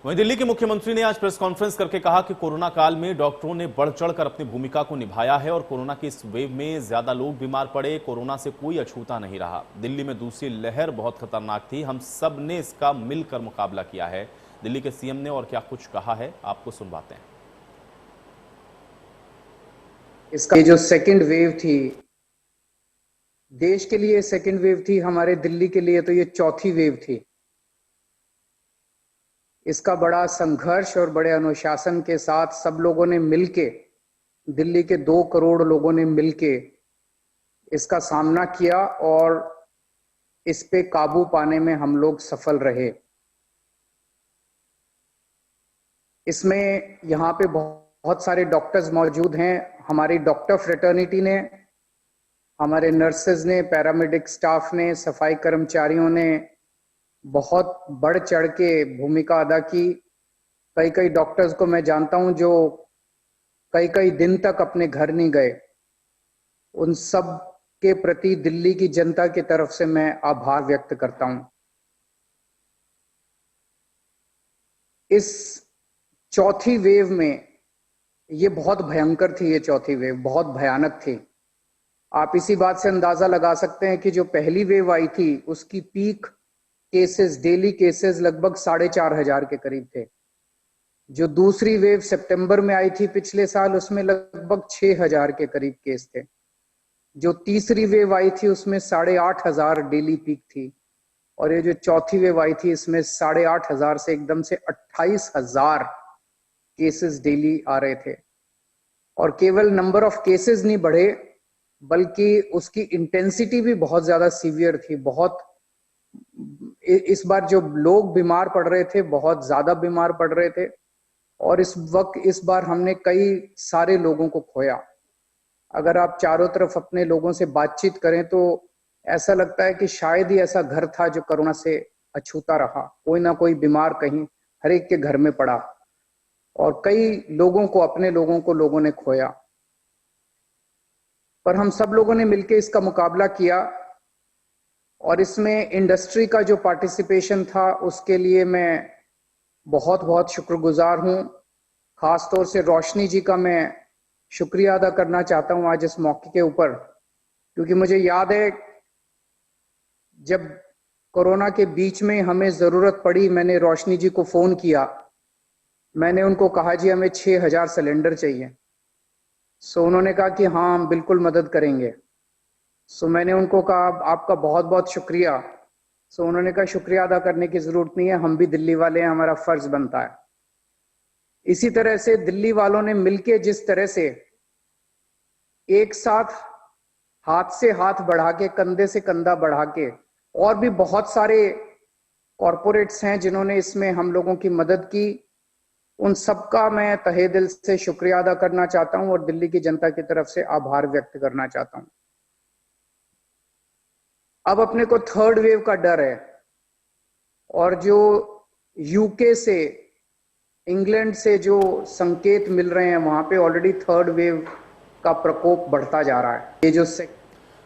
वहीं दिल्ली के मुख्यमंत्री ने आज प्रेस कॉन्फ्रेंस करके कहा कि कोरोना काल में डॉक्टरों ने बढ़ चढ़कर अपनी भूमिका को निभाया है और कोरोना की इस वेव में ज्यादा लोग बीमार पड़े, कोरोना से कोई अछूता नहीं रहा। दिल्ली में दूसरी लहर बहुत खतरनाक थी, हम सब ने इसका मिलकर मुकाबला किया है। दिल्ली के सीएम ने और क्या कुछ कहा है, आपको सुनवाते हैं। इसका जो सेकेंड वेव थी, देश के लिए सेकेंड वेव थी, हमारे दिल्ली के लिए तो ये चौथी वेव थी। इसका बड़ा संघर्ष और बड़े अनुशासन के साथ सब लोगों ने मिलके, दिल्ली के 2 करोड़ लोगों ने मिलके इसका सामना किया और इस पे काबू पाने में हम लोग सफल रहे। इसमें यहाँ पे बहुत सारे डॉक्टर्स मौजूद हैं। हमारी डॉक्टर फ्रेटर्निटी ने, हमारे नर्सेज ने, पैरामेडिक स्टाफ ने, सफाई कर्मचारियों ने बहुत बढ़ चढ़ के भूमिका अदा की। कई डॉक्टर्स को मैं जानता हूं जो कई दिन तक अपने घर नहीं गए। उन सब के प्रति दिल्ली की जनता की तरफ से मैं आभार व्यक्त करता हूं। इस चौथी वेव में, ये बहुत भयंकर थी, ये चौथी वेव बहुत भयानक थी। आप इसी बात से अंदाजा लगा सकते हैं कि जो पहली वेव आई थी उसकी पीक केसेस, डेली केसेस लगभग 4,500 के करीब थे। जो दूसरी वेव सितंबर में आई थी पिछले साल, उसमें लगभग 6,000 के करीब केस थे। जो तीसरी वेव आई थी उसमें 8,500 डेली पीक थी और ये जो चौथी वेव आई थी इसमें 8,500 से एकदम से 28,000 केसेस डेली आ रहे थे। और केवल नंबर ऑफ केसेस नहीं बढ़े बल्कि उसकी इंटेंसिटी भी बहुत ज्यादा सीवियर थी। बहुत इस बार जो लोग बीमार पड़ रहे थे बहुत ज्यादा बीमार पड़ रहे थे और इस बार हमने कई सारे लोगों को खोया। अगर आप चारों तरफ अपने लोगों से बातचीत करें तो ऐसा लगता है कि शायद ही ऐसा घर था जो कोरोना से अछूता रहा। कोई ना कोई बीमार कहीं हर एक के घर में पड़ा और कई लोगों को, अपने लोगों को लोगों ने खोया। पर हम सब लोगों ने मिलकर इसका मुकाबला किया और इसमें इंडस्ट्री का जो पार्टिसिपेशन था उसके लिए मैं बहुत बहुत शुक्रगुजार हूं। खास तौर से रोशनी जी का मैं शुक्रिया अदा करना चाहता हूं आज इस मौके के ऊपर, क्योंकि मुझे याद है जब कोरोना के बीच में हमें जरूरत पड़ी, मैंने रोशनी जी को फोन किया। मैंने उनको कहा जी हमें 6,000 सिलेंडर चाहिए। सो उन्होंने कहा कि हाँ हम बिल्कुल मदद करेंगे। सो मैंने उनको कहा आपका बहुत बहुत शुक्रिया। सो उन्होंने कहा शुक्रिया अदा करने की जरूरत नहीं है, हम भी दिल्ली वाले हैं, हमारा फर्ज बनता है। इसी तरह से दिल्ली वालों ने मिलके जिस तरह से एक साथ हाथ से हाथ बढ़ा के, कंधे से कंधा बढ़ा के, और भी बहुत सारे कॉरपोरेट्स हैं जिन्होंने इसमें हम लोगों की मदद की, उन सबका मैं तहे दिल से शुक्रिया अदा करना चाहता हूं और दिल्ली की जनता की तरफ से आभार व्यक्त करना चाहता हूं। अब अपने को थर्ड वेव का डर है और जो यूके से, इंग्लैंड से जो संकेत मिल रहे हैं वहां पे ऑलरेडी थर्ड वेव का प्रकोप बढ़ता जा रहा है। ये जो